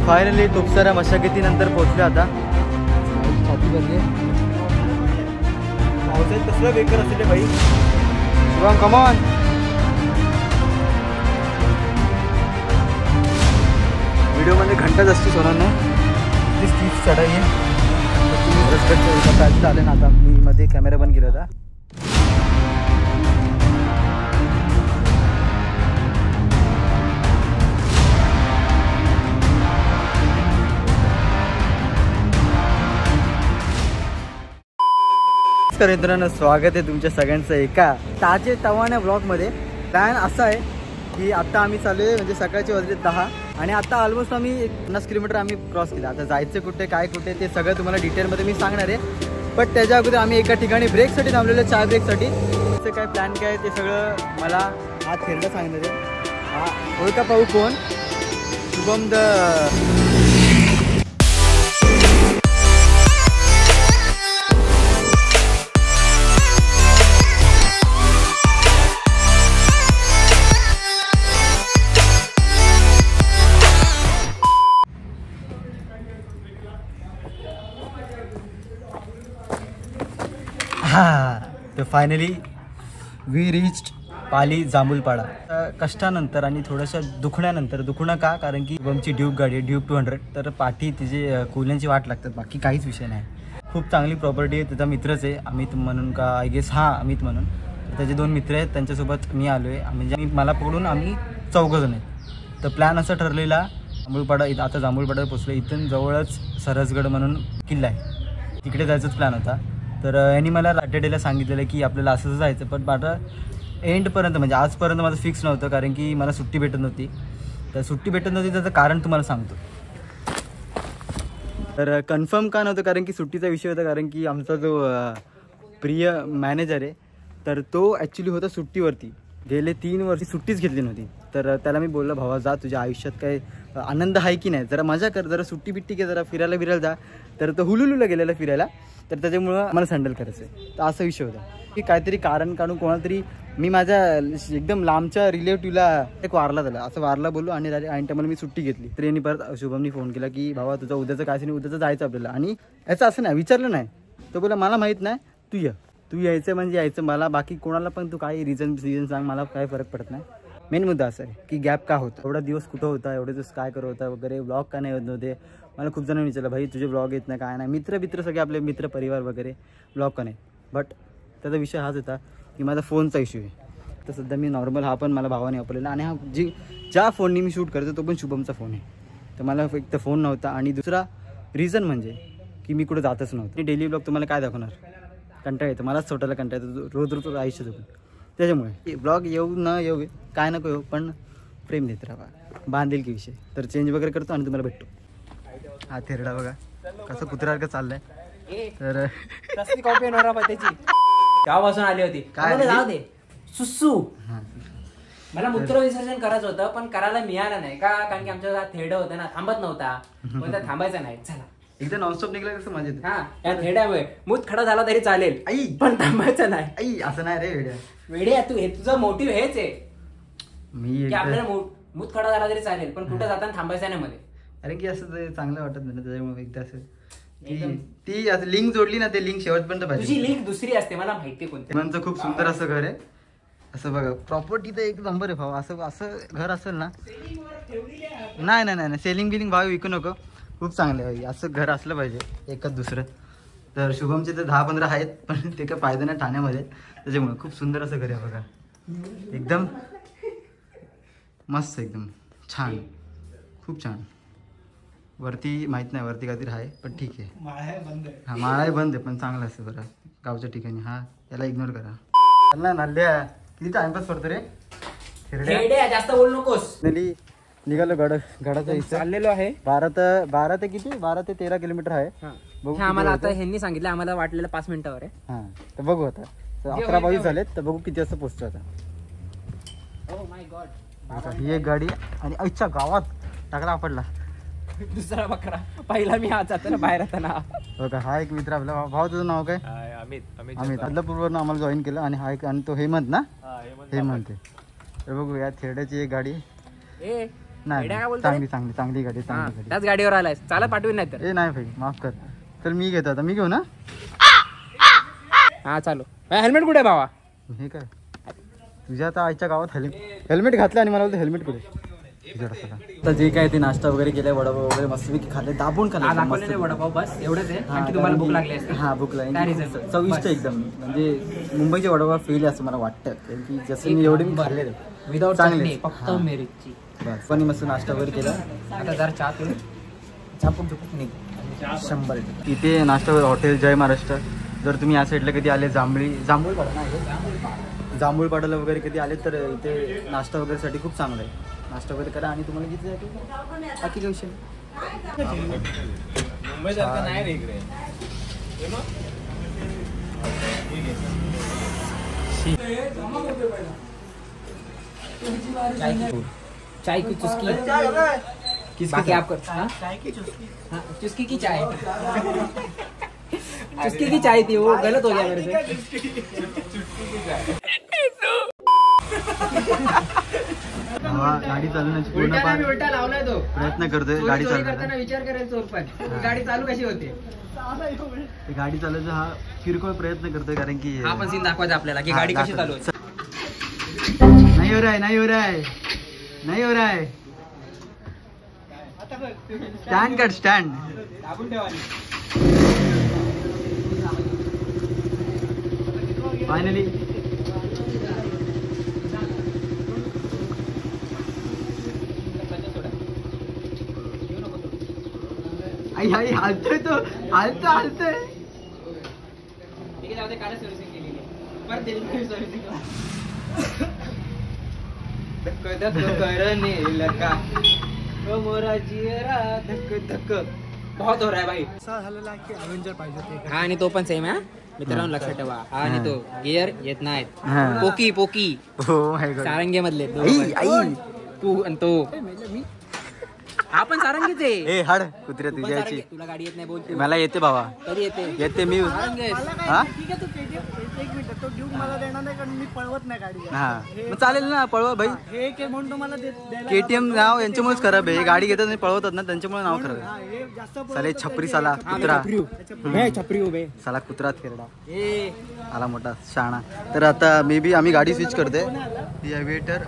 Finally खूप साऱ्या मशागतीनंतर पोहोचलो आता. छाती भरली. पावसाळ्यात कसला बेकार असेल रे भाई. Shubham come on. व्हिडिओमध्ये घंटाच असते सोनानं. ती स्टीप चढाई आहे. चालले ना आता. मी मध्ये कॅमेरा बंद केला होता. तर मित्रांनो स्वागत आहे तुमच्या सगळ्यांचं एका ताजे तवाण्या ब्लॉगमध्ये. प्लॅन असा आहे की आता आम्ही चालू आहे म्हणजे सकाळचे वाजले 10 आणि आता ऑलमोस्ट आम्ही 50 किलोमीटर आम्ही क्रॉस केला. आता जायचं कुठे काय कुठे ते सगळं तुम्हाला डिटेलमध्ये मी सांगणार आहे. बट त्याच्या अगोदर आम्ही एका ठिकाणी ब्रेकसाठी थांबलेलो आहे, चाय ब्रेकसाठी. त्याचं काय प्लॅन काय ते सगळं मला हा थेरडा सांगणार आहे. हा ओळखा पाहू कोण. शुभम द तर फायनली वी रिच्ड पाली जांभूलपाडा. कष्टानंतर आणि थोड्याशा दुखण्यानंतर. दुखणं का कारण की शुभमची ड्यूक गाडी आहे, ड्यूक 200. तर पाठी तिचे कुल्यांची वाट लागतात, बाकी काहीच विषय नाही. खूप चांगली प्रॉपर्टी आहे. त्याचा मित्रच आहे अमित म्हणून का आय गेस. हां अमित म्हणून. तर त्याचे 2 मित्र आहेत, त्यांच्यासोबत मी आलो आहे. म्हणजे मला पकडून आम्ही 4 जण आहेत. तर प्लॅन असा ठरलेला जांभूलपाडा. आता जांभूलपाड्याला पोचलो. इथून जवळच सरसगड म्हणून किल्ला आहे, तिकडे जायचाच प्लॅन होता. तर यांनी मला सॅटर्डेला सांगितलेलं की आपल्याला असंच जायचं. पण माझं एंडपर्यंत म्हणजे आजपर्यंत माझं फिक्स नव्हतं कारण की मला सुट्टी भेटत नव्हती. तर सुट्टी भेटत नव्हती त्याचं कारण तुम्हाला सांगतो. तर कन्फर्म का नव्हतं कारण की सुट्टीचा विषय होता. कारण की आमचा जो प्रिय मॅनेजर आहे तर तो ॲक्च्युली होता सुट्टीवरती. गेले 3 वर्ष सुट्टीच घेतली नव्हती. तर त्याला मी बोललो भावा जा, तुझ्या आयुष्यात काय आनंद आहे की नाही, जरा मजा कर, जरा सुट्टी बिट्टी घे, जरा फिरायला जा. तर तो हुलुलूला गेलेला फिरायला. तर त्याच्यामुळं मला सँडल करायचं आहे. तर असा विषय होता की काहीतरी कारण काढून कोणाला तरी मी माझ्या एकदम लांबच्या रिलेटिव्हला एक वारला झाला. असं वारला बोललो आणि ऐन टायमाला मी सुट्टी घेतली. तर यांनी परत शुभमनी फोन केला की भावा तुझं उद्याचं काय नाही, उद्याचं जायचं आपल्याला. आणि याचं असं नाही विचारलं नाही. तो बोला मला माहीत नाही, तू यायचं म्हणजे यायचं. मला बाकी कोणाला पण तू काही रिझन सांग, मला काय फरक पडत नाही. मेन मुद्दा असा आहे की गॅप का होता, एवढा दिवस कुठं होता, एवढे दिवस काय करत होता वगैरे, ब्लॉग का नाही होत नव्हते. मला खूप जणांनी विचारलं भाई तुझे ब्लॉग येत नाही काय नाही. मित्र सगळे आपले मित्र परिवार वगैरे ब्लॉग का नाही. बट त्याचा विषय हाच होता की माझा फोनचा इश्यू आहे. तर सध्या मी नॉर्मल हा पण मला भावाने वापरलेला आणि हा ज्या फोननी मी शूट करतो तो पण शुभमचा फोन आहे. तर मला एक तर फोन नव्हता आणि दुसरा रिझन म्हणजे की मी कुठं जातच नव्हतं. डेली ब्लॉग तुम्हाला काय दाखवणार, कंटाळा येतो. मलाच स्वतःला कंटाळा येतो रोज आयुष्य जगून. त्याच्यामुळे ब्लॉग येऊ न येऊ काय नको येऊ पण प्रेम देत राहा, बांधेल की विषय. तर चेंज वगैरे करतो आणि तुम्हाला भेटतो. हा थेरडा बघा कसं कुत्र्यासारखं चाललंय. तर कॉपी येणार त्याची तेव्हापासून आली होती. काय जाऊ दे सुसू. मला मूत्र विसर्जन करायचं होतं पण करायला मिळालं नाही का कारण की आमच्या थेरडा होता ना, थांबत नव्हता. पण थांबायचं नाही. चला एकदा नॉनस्टॉप निघला कसं मजा येते. हा या थेरड्यामुळे मूत खडा झाला तरी चालेल आई, पण थांबायचं नाही. आई असं नाही रे वेड्या. वेड्या तू हे तुझं मोटिव्ह हेच आहे मी आपल्याला मूत खडा झाला तरी चालेल पण कुठं जाताना थांबायचं नाही मध्ये. अरे की असं ते चांगलं वाटत नाही त्याच्यामुळे एकदा असं ती असं लिंक जोडली ना, ते लिंक शेवटपर्यंत पाहिजे. तुझी लिंक दुसरी असते मला माहिती कोणती. म्हणचं खूप सुंदर असं घर आहे. असं बघा प्रॉपर्टी तर एक नंबर आहे भाऊ. असं घर असेल ना, नाही सेलिंग बिलिंग भाव विकू नको. खूप चांगलं आहे असं घर असलं पाहिजे एकच दुसरं. तर शुभमचे तर 10-15 आहेत पण ते काय फायदा नाही ठाण्यामध्ये. त्याच्यामुळे खूप सुंदर असं घर आहे बघा. एकदम मस्त, एकदम छान, खूप छान. वरती माहीत नाही वरती काहीतरी आहे पण ठीक आहे. हा माळाही बंद आहे पण चांगलं असतं बरं गावच्या ठिकाणी. हा याला इग्नोर करा. नाल्या किती टाइमपास करतो रे. जास्त बोलू नकोस. निघालो गडाचा हिस्सा चाललेलो आहे. 12 ते किती 12 ते 13 किलोमीटर आहे. आम्हाला आता ह्यांनी सांगितलं आम्हाला वाटलेलं 5 मिनिटावर आहे. हा तर बघू आता 11:22 झालेत तर बघू किती वाजता पोहोचतो आता. Oh my God. ही एक गाडी आणि आईच्या गावात टाकला पडला दुसरा बकरा. पहिला मी आज जातो ना बाहेर येताना. बघा हा एक मित्र आपला. भाव तुझं नाव काय. अमित बदलापूरवरून आम्हाला जॉईन केलं. आणि हा एक आणि तो हेमंत ना, हेमंत आहे. तर बघू या थेरड्याची एक गाडी. नाही काय बोलतो चांगली चांगली चांगली गाडी चांगली गाडी. त्याच गाडीवर आलाय चालत पाठवून नाही तर ए नाही भाई माफ कर. तर मी घेतो आता. मी घेऊ ना. हा चालू. हेल्मेट कुठे आहे भावा? हे काय तुझ्या आता आईच्या गावात हेल्मेट घातलं आणि मला बोलतो हेल्मेट कुठे. तर जे काय ते नाश्ता वगैरे केलाय वडापाव वगैरे मस्तपैकी खाल्ले दाबून खाल्ले वडापाव बस एवढंच आहे आणखी तुम्हाला भूक लागली असते. हा भूक काय लागली reason? चविष्ट एकदम. म्हणजे मुंबईचे वडापाव फेल आहे असं मला वाटतं कारण की जसं मी एवढे मी खाल्ले विदाउट चांगले. फक्त हा. मिरची. बस पण मस्त नाश्ता वगैरे केला. आता जरा चहा पिऊन झापूक झुपूक निघ. 100. इथे नाश्ता हॉटेल जय महाराष्ट्र. जर तुम्ही या साईडला कधी आले जांभूळपाडा नाही जांभूळपाड्याला वगैरे कधी आले तर इथे नाश्ता वगैरेसाठी खूप चांगलं आहे. नाश्ता वगैरे करा आणि तुम्हाला किती जाते बाकी काही विषय मुंबईसारखं नाही रे इकडे. चाय की चुस्की बाकी आप चाय की चुस्की. हाँ, चुस्की की चाय. चुस्की की चाय थी वो गलत हो गया मेरे से. गाडी चालवण्याची पूर्ण उलटा लावलाय तो. प्रयत्न करतोय गाडी चोरी चालवण्याचा. करताना विचार करेल चोर पण गाडी चालू कशी होते. गाडी चालवायचा हा किरकोळ प्रयत्न करतोय कारण की हा पण सीन दाखवायचा आपल्याला की गाडी कशी चालू होते. नाही हो रहा है नहीं हो रहा है नहीं हो रहा है. स्टँड कर स्टँड. फायनली आई आई हालतोय तो हालतोय. ठीक आहे जाऊ दे कालच सर्व्हिसिंग केलेली आहे. परत दिली सर्व्हिसिंगला. धक धक करने लगा ओ मोरा जियरा धक धक बहुत हो रहा है भाई. अवेंजर पाहिजे. हा आणि तो पण सेम आहे मित्रांनो लक्षात ठेवा. हा आणि तो गिअर येत नाहीत. हा. पोकी हो माय गॉड. सारंगे मधले आई आई तू आणि तो हा पण सारंगीच आहे. ए हाड कुत्र्या तुझ्याची. तुला गाडी येत नाही बोल तू. मला येते बाबा कधी येते येते मी. सारंगी आहेस. हा एक मिनिट तो ड्यूक मला देणार नाही कारण मी पळवत नाही गाडी. हा मग चालेल ना पळवा भाई. हे के म्हणून तुम्हाला द्यायला KTM नाव यांच्यामुळेच खराब आहे. गाडी घेतात आणि पळवतात ना त्यांच्यामुळे नाव खराब आहे. हे जास्त साले छपरी साला कुत्रा छपरी उभे साला कुत्रात खेळडा ए आला मोठा शाणा. तर आता मे बी आम्ही गाडी स्विच करतोय. ही एव्हिएटर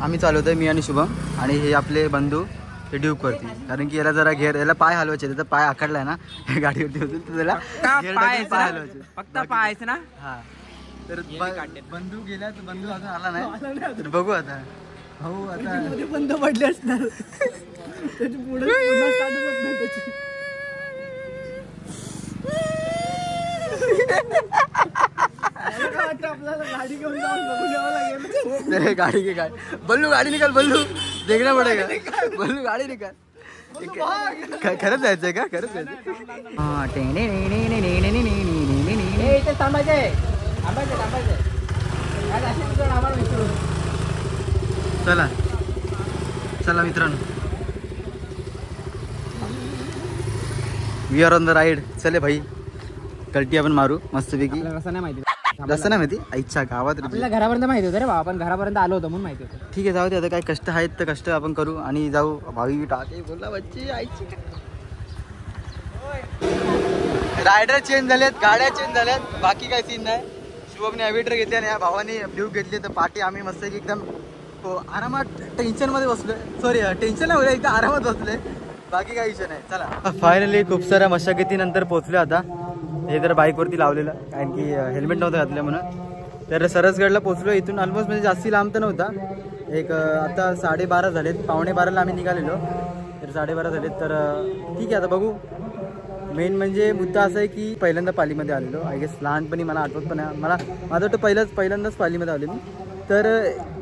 आम्ही चालवतोय मी आणि शुभम आणि हे आपले बंधू ते ड्यूक वरती कारण की याला जरा घेर याला पाय हलवायचे. त्याचा पाय आखडलाय ना गाडीवरती होते तर त्याला gear टाकून पाय हलवायचे. फक्त पाहायचं ना. हा तर बंधू गेला तर बंधू अजून आला नाही तर बघू आता. हो आता बंद पडले असणार. त्याची पुढे पुन्हा startच होत नाही त्याची. मला काय वाटतं आपल्याला गाडी घेऊन जाऊन बघून यावं लागेल. अरे गाड़ी के गाड़ी बल्लू गाड़ी निकाल बल्लू देखना पड़ेगा बल्लू गाड़ी निकाल. खरंच जायचंय का खरंच जायचं. हा ए इथे थांबायचंय थांबायचंय. आज अशी मित्र आम्हाला विचारू. चला चला मित्रांनो we are on the ride. चले भाई कल्टी आपण मारू मस्तपैकी. रस्ता नाही माहिती. रस्ता नाही माहिती आईच्या गावात. आपल्याला घरापर्यंत माहिती होतं रे बाबा. आपण घरापर्यंत आलो होतो म्हणून माहिती होतं. ठीक आहे जाऊ दे आता काय कष्ट आहेत तर कष्ट आपण करू आणि जाऊ. भावी टाके बोलला बच्ची आईची. रायडर चेंज झालेत गाड्या चेंज झाल्यात बाकी काय सीन नाही. शुभमने ॲव्हिएटर घेतली आणि या भावाने ड्यूक घेतली तर पाठी आम्ही मस्त एकदम आरामात टेन्शनमध्ये बसलोय. सॉरी टेन्शन नाही होईल एकदम आरामात बसलोय. बाकी काही विषय नाही. चला फायनली खूप साऱ्या मशागतीनंतर पोहोचलो आता. हे तर बाईकवरती लावलेलं कारण की हेल्मेट नव्हतं घातलं म्हणून. तर सरसगडला पोहोचलो. इथून ऑलमोस्ट म्हणजे जास्ती लांब तर नव्हता. एक आता 12:30 झालेत. 11:45ला आम्ही निघालेलो तर 12:30 झालेत. तर ठीक आहे आता बघू. मेन म्हणजे मुद्दा असा आहे की पहिल्यांदा पालीमध्ये आलेलो. आय गेस लहानपणी मला आठवत पण आहे. मला माझं वाटतं पहिल्यांदाच पालीमध्ये आले मी. तर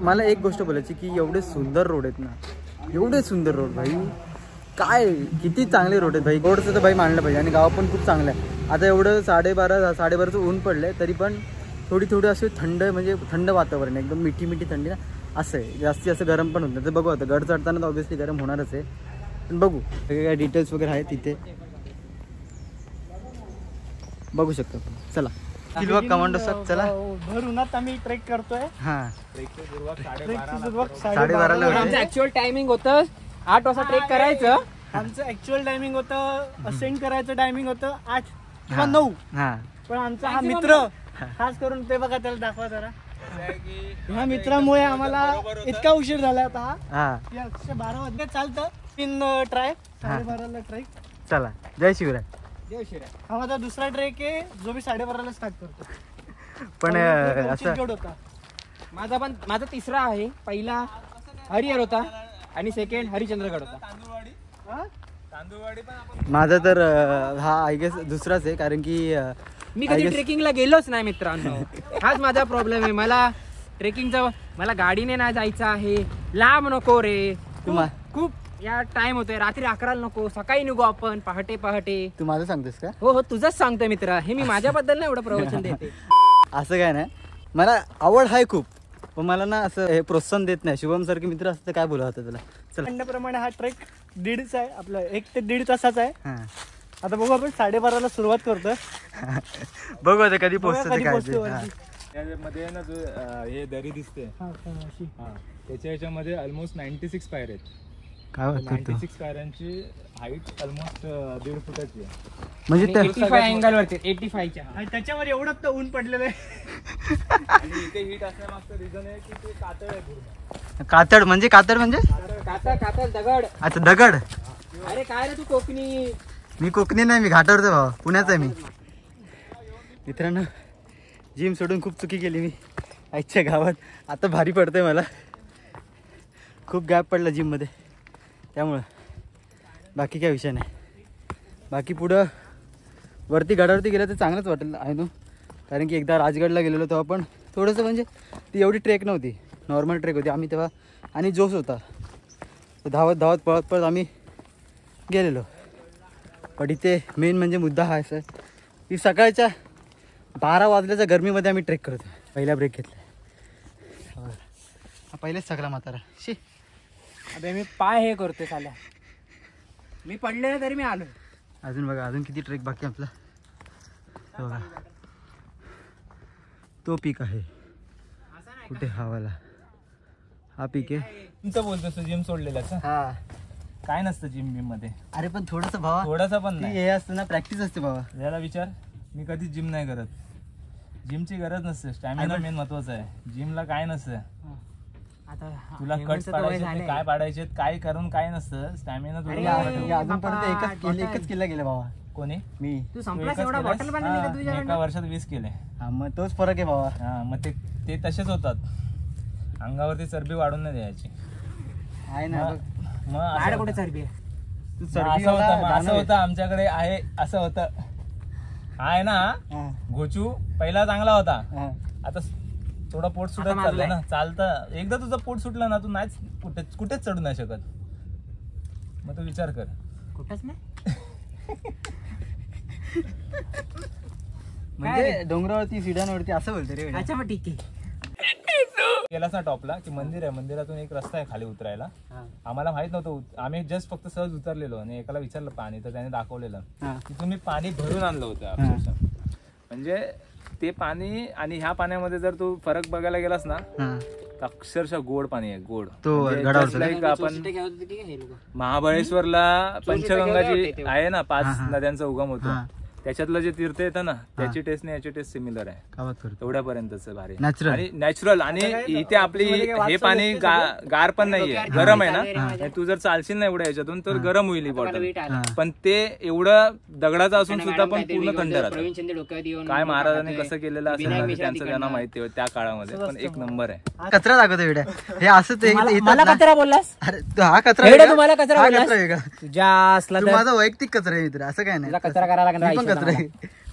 मला एक गोष्ट बोलायची की एवढे सुंदर रोड आहेत ना. एवढे सुंदर रोड भाई काय किती चांगले रोड आहेत भाई. रोडचं तर भाई मानलं पाहिजे आणि गाव पण खूप चांगलं आहे. आता एवढं 12:30 ऊन पडलं आहे तरी पण थोडी असे थंड म्हणजे थंड वातावरण एकदम मिठी थंडी ना असं आहे. जास्ती असं गरम पण होत नाही. तर बघू आता गड चढताना तर ऑब्व्हियसली गरम होणारच आहे पण बघू. काय डिटेल्स वगैरे आहेत तिथे बघू शकतो. चला किल्वा कमांडो सर चला. भर उन्हात आम्ही ट्रेक करतोय. हां 12:30 12:30 आमचं ऍक्च्युअल टायमिंग होतं 8 वाजता ट्रेक करायचं. आमचं ऍक्च्युअल टायमिंग होतं असेंड करायचं टायमिंग होतं 8 किंवा 9. हा पण आमचा हा मित्र खास करून ते बघा त्याला दाखवा जरा. ह्या मित्रामुळे आम्हाला इतका उशीर झाला आता हा 12 वाजता चालतं 3 ट्राय 12:30ला ट्रेक. चला जय शिवराय. हा माझा दुसरा ट्रेक आहे जो मी 12:30ला स्टार्ट करतो. पण असं गड होता माझा तिसरा आहे. पहिला हरिहर होता आणि सेकंड हरिश्चंद्रगड होता. हा? माझा तर हा आय गेस दुसराच आहे कारण की मी कधी ट्रेकिंगला गेलोच नाही मित्रांनो. हाच माझा प्रॉब्लेम आहे. मला ट्रेकिंगचा मला गाडीने नाही जायचं आहे. लांब नको रे. खूप या टाइम होतोय. रात्री 11ला नको. सकाळी निघू आपण पहाटे. तू माझं सांगतोस का? हो तुझंच सांगतोय मित्र. हे मी माझ्याबद्दल नाही एवढं प्रवचन देते. असं काय नाही, मला आवड आहे खूप, पण मला ना असं हे प्रोत्साहन देत नाही. शुभम सारखे मित्र असतं काय बोला होतं तुला. चला म्हणण्याप्रमाणे हा ट्रेक 1.5 आहे आपला 1 ते 1.5 तासाचा आहे. हा आता बघू आपण 12:30ला सुरुवात करतोय. बघू आता कधी पोहोचतो कधी काय पोहोचतो ते. वरती. त्यामध्ये ना जो हे दरी दिसते अशी. त्याच्या ह्याच्यामध्ये ऑलमोस्ट 96 पायऱ्या आहेत. काय वाटतं 96 पायऱ्यांची हाईट ऑलमोस्ट 1.5 फुटाची आहे. म्हणजे ते 85 अँगल वरती 85च्या. आणि त्याच्यावर एवढंच तर ऊन पडलेलं आहे. आणि इथे हीट असण्यामागचं रिझन आहे की ते कातळ आहे पूर्ण. कातड म्हणजे कातर दगड. अच्छा दगड. अरे काय रे तू कोकणी. मी कोकणी नाही, मी घाटावरचा भावा, पुण्याचा आहे मी. मित्रांनो जिम सोडून खूप चुकी केली मी आईच्या गावात. आता भारी पडतंय मला. खूप गॅप पडला जिममध्ये, त्यामुळं बाकी काय विषय नाही. बाकी पुढं वरती गडावरती गेलं तर चांगलंच वाटेल आहे नो. कारण की एकदा राजगडला गेलेलो तेव्हा पण थोडंसं म्हणजे ती एवढी ट्रेक नव्हती, नॉर्मल ट्रेक होती. आम्ही तेव्हा आणि जोश होता, धावत पळत आम्ही गेलेलो. पण इथे मेन म्हणजे मुद्दा हा आहे की सकाळच्या 12 वाजल्याच्या गरमीमध्ये आम्ही ट्रेक करतो. पहिला ब्रेक घेतला, पहिलेच सगळा म्हातारा शी. अबे मी पाय हे करतोय साल्या. मी पडले तरी मी आलो. अजून बघा अजून किती ट्रेक बाकी आपला. बघा तो पीक आहे कुठे हवाला. हा पीक आहे. तुमचं बोलतोस जिम सोडलेलं हा काय नसतं जिम बिम मध्ये. अरे पण थोडंसं भावा, थोडासा पण नाही. हे असतं ना प्रॅक्टिस असते भावा. याला विचार, मी कधीच जिम नाही करत. जिमची गरज नसते. स्टॅमिना मेन महत्वाचा आहे. जिमला काय नसतं. आता तुला कट पाडायचे काय पाडायचे काय करून काय नसतं. स्टॅमिना तुला अजूनपर्यंत एकच किल्ला गेला भावा. कोणी मी तू संपलास एवढा बॉटल पाणी नाही का मी तुझ्याकडे. एका वर्षात 20 केले. हा मग तोच फरक आहे भावा. हा मग ते तसेच होतात. अंगावरती चरबी वाढून नाही द्यायची. आहे ना बघ. मग बाहेर असं कुठे होतं. चरबी आहे. तू मग चरबी असं होतं. मग वाला असं होतं आमच्याकडे आहे. असं होतं आहे ना. हा, घोचू पहिला चांगला होता. हा. आता थोडा पोट सुटत आता चाललंय ना. माजलंय. चालतं एकदा तुझं पोट सुटलं ना तू नाहीच कुठेच चढू नाही शकत. मग तू विचार कर. कुठंच नाही. म्हणजे डोंगरावरती सिड्यांवरती असं बोलतो रे. अच्छा मग ठीक आहे. गेलास ना टॉपला की मंदिर आहे. मंदिरातून एक रस्ता आहे खाली उतरायला. हा. आम्हाला माहित नव्हतं. आम्ही जस्ट फक्त सहज उतरलेलो आणि एकाला विचारलं पाणी, तर त्याने दाखवलेलं हा. तिथून मी पाणी भरून आणलं होतं अक्षरशः. म्हणजे ते पाणी आणि ह्या पाण्यामध्ये जर तू फरक बघायला गेलास ना हा. तर अक्षरशः गोड पाणी आहे. गोड तो म्हणजे गडावरचं. just like आपण चोचीटे घ्यावं होते की हे लोकं. महाबळेश्वरला पंचगंगा जी होते तेव्हा. आहे ना 5 हा, हा. नद्यांचा उगम होतो. हा. त्याच्यातलं जे तीर्थ येतं ना त्याची टेस्ट आणि याची टेस्ट सिमिलर आहे. गावात करतो एवढ्यापर्यंतच भारी Natural. आणि नॅचरल. आणि इथे आपली हे पाणी गार पण नाहीये, गरम आहे ना. आणि तू जर चालशील ना एवढ्या याच्यातून तर गरम होईल ही बॉटल. वेट आला. पण ते एवढं दगडाचं असून सुद्धा मॅडम पण काहीतरी पूर्ण मी थंड बोलतो, राहतं. प्रवीण शिंदे डोक्यात येऊन काय महाराजांनी बोलतो, कसं केलेलं असेल विनायक ना मिश्रा त्यांचं त्यांना तिकडनं. माहिती आहे त्या काळामध्ये. पण एक नंबर आहे. कचरा दाखवतो वेड्या. हे असंच आहे. मला इथं ना- कचरा बोललास. अरे तो हा कचरा वेड्या वेगळा, तुम्हाला कचरा हा बोललास? कचरा वेगळा. तुझ्या असला तू तर माझा वैयक्तिक कचरा आहे मित्र, असं काय नाही. तुझा कचरा करायला लागणार मी पण आयुष्यात कचरा आहे.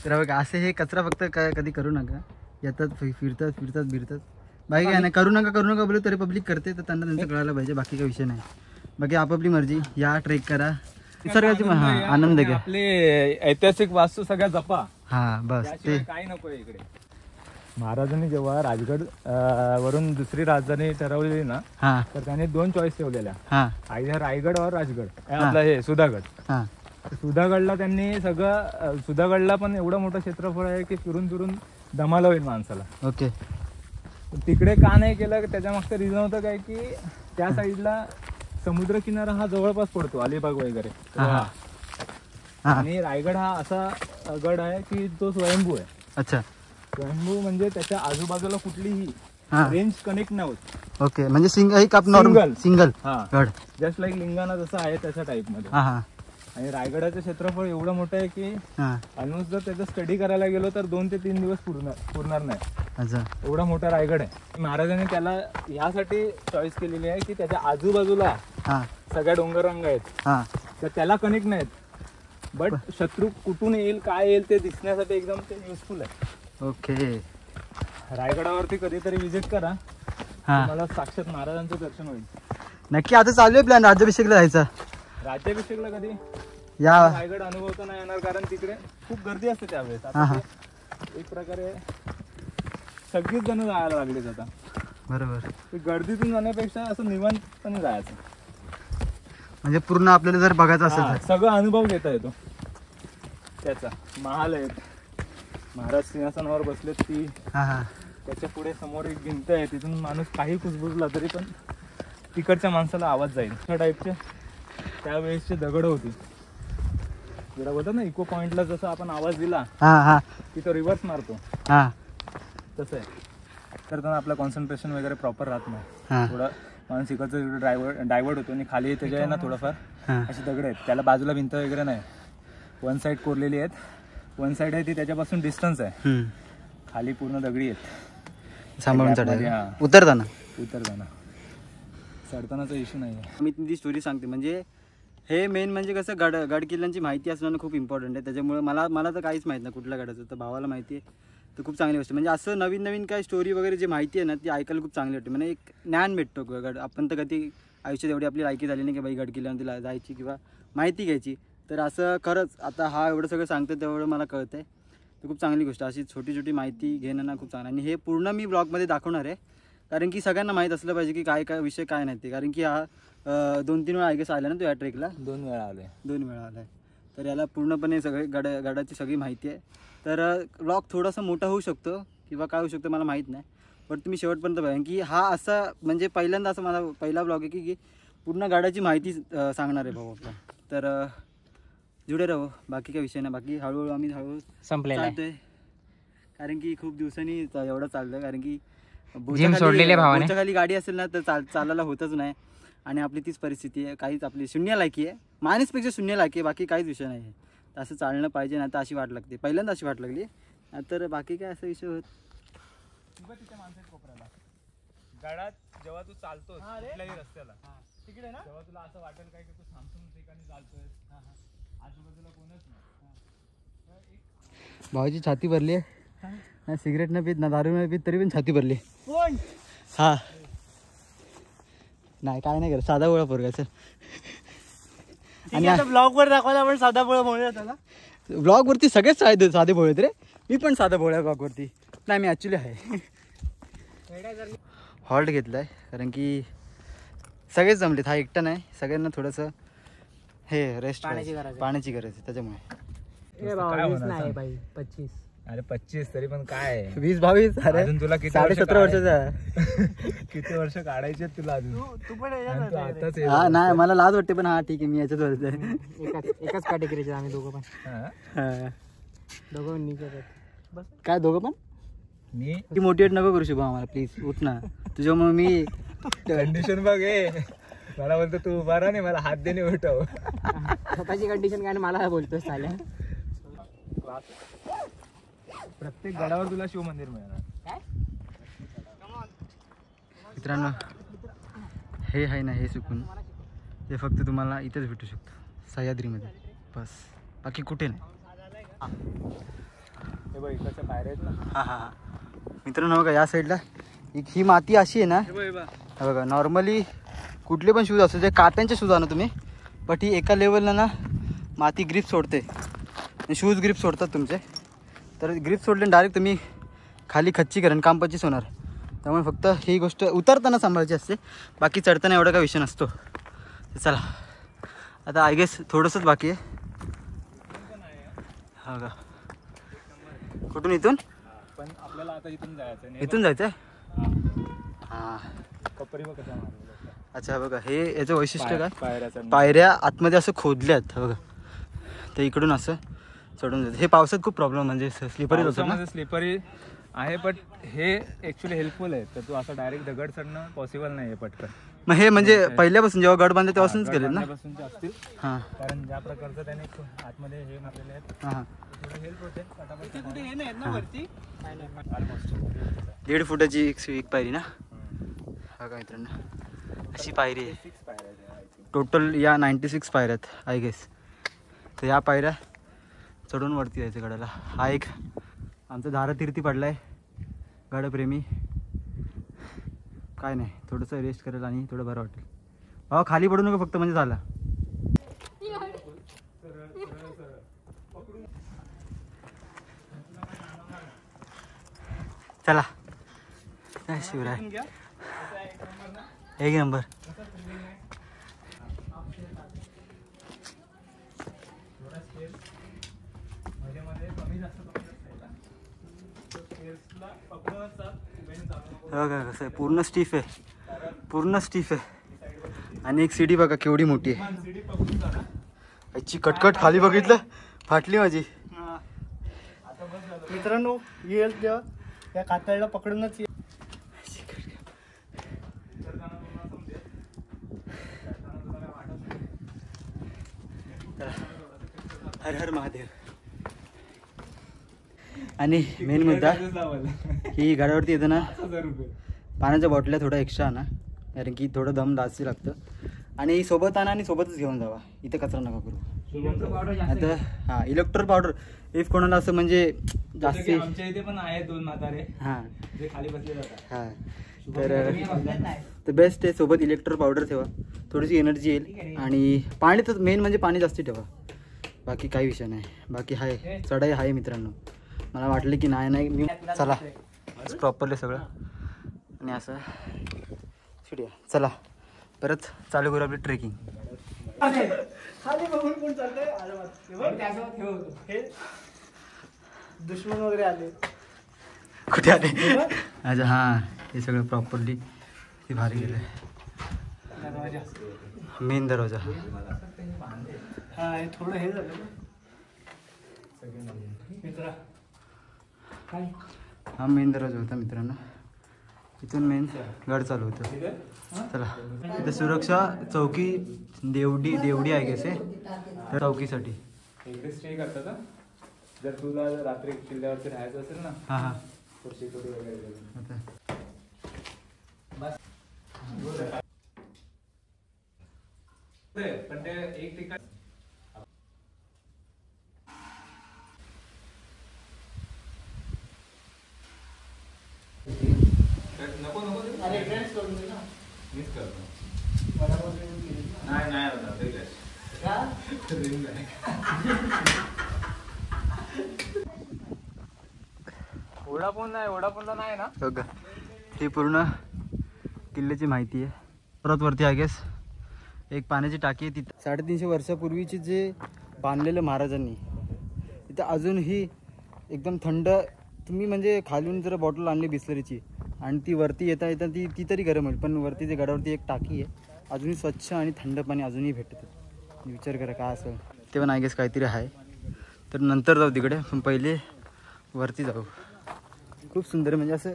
तर बघा असे हे कचरा फक्त कधी करू नका. येतात फिरतात बिरतात. बाकी काय नाही. करू नका बोलू तरी पब्लिक करते, तर त्यांना त्यांचं कळायला पाहिजे. बाकी काही विषय नाही. बाकी आपापली मर्जी. या ट्रेक करा, निसर्गाची हा आनंद घ्या. आपले ऐतिहासिक वास्तू सगळ्या जपा. हा बस ते. त्याशिवाय काही नको इकडे. महाराजांनी जेव्हा राजगड वरून दुसरी राजधानी ठरवलेली ना, हा तर त्यांनी 2 चॉईस ठेवलेल्या. हा आयदर रायगड और राजगड. आपलं हे सुधागड. हा सुधागडला त्यांनी सगळं सुधागडला पण एवढं मोठं क्षेत्रफळ आहे की फिरून दमाला होईल माणसाला. ओके. तिकडे का नाही केलं त्याच्या मागचं रिझन होतं काय की त्या साईडला समुद्र किनारा हा जवळपास पडतो, अलिबाग वगैरे. हा, हा. हा. आणि रायगड हा असा गड आहे की तो स्वयंभू आहे. अच्छा. स्वयंभू म्हणजे त्याच्या आजूबाजूला कुठलीही हा. रेंज कनेक्ट नाही होत. ओके, म्हणजे एक आप नॉर्मल सिंगल हा, गड. जस्ट लाईक लिंगाणा जसं आहे त्याच्या टाईप मध्ये. हा, हा. आणि रायगडाचं क्षेत्रफळ एवढं मोठं आहे की हा. ऑलमोस्ट जर त्याचा स्टडी करायला गेलो तर 2 ते 3 दिवस पुरणार नाही. अच्छा. एवढा मोठा रायगड आहे. महाराजांनी त्याला यासाठी चॉईस केलेली आहे की त्याच्या आजूबाजूला हा. सगळ्या डोंगररांगा आहेत, हा. तर त्याला कनेक्ट नाहीत. बट शत्रू कुठून येईल काय येईल ते दिसण्यासाठी एकदम ते युजफुल आहे. ओके. रायगडावरती कधीतरी विजिट करा, हा, मला साक्षात महाराजांचं दर्शन होईल. नक्की. आता चालू आहे प्लॅन राज्याभिषेकला जायचा. राज्याभिषेकला कधी या रायगड अनुभवता नाही येणार, कारण तिकडे खूप गर्दी असते त्यावेळेस. हा, हा. आता ते एक प्रकारे सगळीच जण जायला लागलेत आता. बरोबर. ते गर्दीतून जाण्यापेक्षा असं निवांतपणे जायचं, म्हणजे पूर्ण आपल्याला जर बघायचं असेल हा, तर सगळं अनुभव घेता येतो त्याचा. महाल आहेत, महाराज सिंहासनावर बसलेत ती, हा, हा. त्याच्या पुढे समोर एक भिंत आहे, तिथून माणूस काही कुजबुजला तरी पण तिकडच्या माणसाला आवाज जाईल. त्या टाईपचे त्यावेळेसचे दगड होती. जरा बोलतात ना इको पॉइंटला जसं आपण आवाज दिला हा, हा. की तो रिव्हर्स मारतो, हा. तसं आहे. तर त्यांना आपलं कॉन्सन्ट्रेशन वगैरे प्रॉपर राहत नाही. हा. थोडं माणूस इकडचं डायवर्ट होतो आणि खाली त्याच्या आहे ना थोडंफार हा. अशी दगड आहेत, त्याला बाजूला भिंत वगैरे नाही, वन साईड कोरलेली आहेत. वन साईड आहे ती त्याच्यापासून डिस्टन्स आहे, हम्म. खाली पूर्ण दगडी आहेत. सांभाळून Gap मध्ये, चढायला हा. उतरताना. उतरताना चढतानाचा इश्यू नाही आहे. मी ती स्टोरी सांगते. म्हणजे हे मेन म्हणजे कसं गड किल्ल्यांची माहिती असणं खूप इम्पॉर्टंट आहे. त्याच्यामुळे मला तर काहीच माहीत नाही कुठल्या गडाचं, तर भावाला माहिती आहे, तर खूप चांगली गोष्ट. म्हणजे असं नवीन काय स्टोरी वगैरे जे माहिती आहे ना ती ऐकायला खूप चांगली वाटते. म्हणजे एक ज्ञान भेटतो गड. आपण तर कधी आयुष्यात एवढी आपली लायकी झाली नाही की बाई गड किल्ल्यामध्ये जायची किंवा माहिती घ्यायची. तर असं खरंच आता हा एवढं सगळं सांगतं तेवढं मला कळतं आहे. तर खूप चांगली गोष्ट. अशी छोटी माहिती घेणं ना खूप चांगलं. आणि हे पूर्ण मी ब्लॉगमध्ये दाखवणार आहे, कारण की सगळ्यांना माहीत असलं पाहिजे की काय विषय काय नाही ते. कारण की हा 2-3 वेळा आय आला ना तो या ट्रेकला. 2 वेळा आला आहे. तर याला पूर्णपणे सगळे गडाची सगळी माहिती आहे. तर ब्लॉग थोडासा मोठा होऊ शकतो किंवा काय होऊ शकतं मला माहीत नाही, पण तुम्ही शेवटपर्यंत बघा. की हा असा म्हणजे पहिल्यांदा असं माझा पहिला ब्लॉग आहे की पूर्ण गडाची माहिती सांगणार आहे भाऊ आपला. तर जुडे राहू. बाकी काय विषय नाही. बाकी हळूहळू आम्ही संपलेला आहे. चालतोय, कारण की खूप दिवसांनी एवढं चाललं. कारण की जिम सोडलेले भावाने. खाली गाडी असेल ना तर चालायला होतच नाही. आणि आपली तीच परिस्थिती आहे. काहीच आपली शून्य लायकी आहे, माणूसपेक्षा शून्य लायकी आहे, बाकी काहीच विषय नाही आहे. तर असं चालणं पाहिजे ना, तर अशी वाट लागते. पहिल्यांदा अशी वाट लागली, तर बाकी काय असा विषय होत. गडात जेव्हा तू चालतोस कुठल्याही रस्त्याला तिकडे ना, तेव्हा तुला असं वाटेल काय की तू थांबून ठिकाणी चालतोय, आजूबाजूला कोणच नाही. भावाची छाती भरली आहे ना, सिगरेट न पीत ना दारू न पीत, तरी पण छाती भरली. कोण? हा नाही काय नाही करत, साधा गोळा पोरगा. आणि ब्लॉग वर दाखवायला आपण साधा पोळा म्हणूया त्याला. ब्लॉग वरती सगळेच साधे भोळे रे. मी पण साधा भोळ्या ब्लॉग वरती नाही, मी ऍक्च्युली आहे. हॉल्ट घेतलाय कारण की सगळेच जमलेत, हा एकटा नाही. सगळ्यांना थोडंसं हे रेस्ट पाण्याची गरज आहे. त्याच्यामुळे 25. अरे 25 तरी पण काय 20-22 अजून तुला किती 17 वर्षाचा. किती वर्ष काढायचे तुला अजून. तू पण आणि तू आताच हा नाही मला लाज वाटते, पण हा ठीक आहे, मी याच्यात वरच आहे. एकाच कॅटेगरीचे आम्ही दोघं पण. हा. दोघं काय दोघं पण मी मोटिवेट नको करू शुभ आम्हाला प्लीज. उठ ना, तुझ्यामुळे मी कंडिशन बघ. मला बोलतो तू उभा राहा, नाही मला हात देणे उठव. स्वतःची कंडिशन काय मला बोलतोस चालेल. प्रत्येक गडावर तुला शिवमंदिर मिळणार. मित्रांनो हे आहे ना, हे सुकून ते फक्त तुम्हाला इथेच भेटू शकतो, सह्याद्रीमध्ये बस, बाकी कुठे नाही. हे बघ इकडच्या पायऱ्या आहेत ना. हा मित्रांनो बघा या साईडला ही माती अशी आहे ना, बघा नॉर्मली कुठले पण शूज असतो, जे काट्यांचे शूज आणा तुम्ही, बट ही एका लेवलला ना माती ग्रिप सोडते, शूज ग्रिप सोडतात तुमचे. तर ग्रिप सोडले डायरेक्ट तुम्ही खाली खच्ची करण कामपचीच होणार. त्यामुळे फक्त ही गोष्ट उतरताना सांभाळायची असते, बाकी चढताना एवढा काय विषय नसतो. चला आता आय गेस थोडंसंच बाकी आहे. हा का कुठून इथून पण आपल्याला आता इथून जायचं. इथून जायचं आहे. हां कपरी बघ कसा मारलेला. अच्छा बघा, हे याचं वैशिष्ट्य काय, पायऱ्या चढणं. पायऱ्या आतमध्ये असं खोदल्यात बघा, तर इकडून असं चढून जातं. हे पावसात खूप प्रॉब्लेम म्हणजे स्लिपरी होतं ना. पावसामध्ये स्लिपरी आहे, बट हे ॲक्च्युली हेल्पफुल आहे. तर तू असं डायरेक्ट दगड चढणं पॉसिबल नाही आहे पटकन. मग हे म्हणजे पहिल्यापासून जेव्हा गड बांधले तेव्हापासूनच केले ना. बांधल्यापासूनचे असतील, हां कारण ज्या प्रकारचं त्याने आतमध्ये हे मारलेले आहेत, हां थोडं हेल्प होते. ते कुठे हे नाही ना वरती. ऑलमोस्ट 1.5 फुटाची एक पायरी ना. बघा मित्रांनो, अशी पायरी आहे. 6 पायऱ्या आहेत. टोटल या 96 पायऱ्या आहेत आय गेस. तर या पायऱ्या चढून वरती जायचं गडाला. हा एक आमचा धारातीर्थी पडला आहे गडप्रेमी. काय नाही, थोडंसं रेस्ट करेल आणि थोडं बरं वाटेल. हा खाली पडू नका फक्त, म्हणजे झाला. चला काय शिवराय, एक नंबर. बघा कसं आहे, पूर्ण स्टीफ आहे, पूर्ण स्टीफ आहे. आणि एक सीडी बघा केवढी मोठी आहे. याची कटकट खाली बघितलं, फाटली माझी. मित्रांनो येईल तेव्हा त्या कातळला पकडूनच ये. हर हर महादेव. आणि मेन मुद्दा ही गाड्यावरती येताना पाण्याच्या बॉटल्या थोडा एक्स्ट्रा आणा, कारण की थोडं दम जास्त लागतं. आणि सोबत आणा आणि सोबतच घेऊन जावा, इथं कचरा नका करू. आता हां इलेक्ट्रोल पावडर, इफ कोणाला असं म्हणजे जास्त. आमच्या इथे पण आहे 2 म्हातारे हां जे खाली बसले जातात. हां तर बेस्ट आहे, सोबत इलेक्ट्रोल पावडर ठेवा, थोडीशी एनर्जी येईल. आणि पाणी तर मेन म्हणजे पाणी जास्ती ठेवा, बाकी काही विषय नाही. बाकी आहे चढाई आहे मित्रांनो. मला वाटलं की नाही मी चला प्रॉपरली सगळं. आणि असं शिडूया, चला परत चालू करू आपली ट्रेकिंग. खाली बघून कोण चाललंय, हे दुश्मन वगैरे आले. कुठे आले? अच्छा हां, हे सगळं प्रॉपरली ते भारी गेलं. मेन दरवाजा. हा हे थोडं हे झालं मित्रा. हा मेन दरवाजा होता मित्रांनो, इथून मेन गड चालू होतं. चला इथे सुरक्षा चौकी देवडी आहे गेस आहे, तर चौकीसाठी इकडे स्टे करतात ना. जर तुला रात्री किल्ल्यावरती राहायचं असेल ना, हां हां सिक्युरिटी वगैरे. पण ते एक ठिकाण नको अरे ड्रेस करून दे ना. मिस करतो. नाही होता ते ओढापोनला नाही ना. बघा ही पूर्ण किल्ल्याची माहिती आहे. परत वरती आय गेस एक पाण्याची टाकी आहे तिथं. 350 वर्षापूर्वीची जे बांधलेलं महाराजांनी, तिथं अजूनही एकदम थंड. तुम्ही म्हणजे खालून जर बॉटल आणली बिस्लरीची आणि ती वरती येता ती तरी गरम होईल, पण वरती जे गडावरती एक टाकी आहे, अजूनही स्वच्छ आणि थंड पाणी अजूनही भेटतं. विचार करा काय असेल ते. पण आय गेस काहीतरी आहे. तर नंतर जाऊ तिकडे, पण पहिले वरती जाऊ. खूप सुंदर, म्हणजे असं